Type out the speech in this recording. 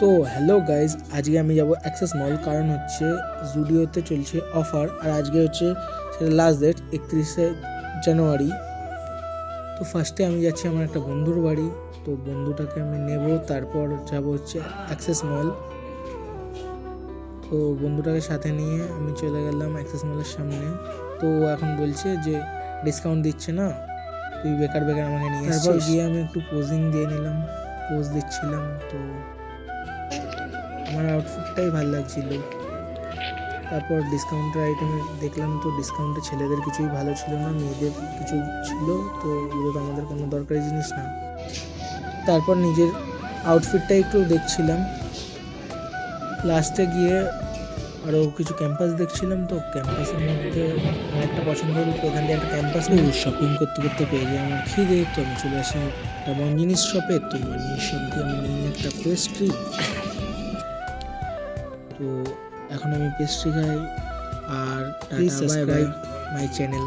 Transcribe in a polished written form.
তো hello guys, আজকে আমি যাব অ্যাক্সেস মল। কারণ হচ্ছে জুডিওতে চলছে অফার, আর আজকে হচ্ছে সেটা লাস্ট ডেট 31শে জানুয়ারি। তো ফার্স্টে আমি যাচ্ছি আমার একটা বন্ধুর বাড়ি, তো বন্ধুটাকে আমি নেব, তারপর যাব হচ্ছে অ্যাক্সেস মল। তো বন্ধুটাকে সাথে নিয়ে আমি চলে গেলাম অ্যাক্সেস মলের সামনে। তো এখন বলছে যে ডিসকাউন্ট দিচ্ছে না, তুই বেকার বেকার আমাকে নিয়ে এসেছিস। তারপর গিয়ে আমি একটু পোজিং দিয়ে নিলাম, পোজ দিচ্ছিলাম। তো আমার আউটফিটটাই ভালো লাগছিল। তারপর ডিসকাউন্টের আইটেমে দেখলাম, তো ডিসকাউন্টে ছেলেদের কিছুই ভালো ছিল না, মেয়েদের কিছু ছিল। তো এগুলো তো আমাদের কোনো দরকারি জিনিস না। তারপর নিজের আউটফিটটা একটু দেখছিলাম। লাস্টে গিয়ে আরও কিছু ক্যাম্পাস দেখছিলাম। তো ক্যাম্পাসের মধ্যে আমার একটা পছন্দ হলো, তো এখান থেকে একটা ক্যাম্পাস নিয়ে শপিং করতে করতে পেয়ে যায় আমার খিদে। তো আমি চলে আসি একটা মঞ্জিনিস শপে। তো মঞ্জিনিস শপ দিয়ে আমি নিই একটা পেস্ট্রি। তো এখন আমি পেস্ট্রি খাই। আর বাই বাই মাই চ্যানেল।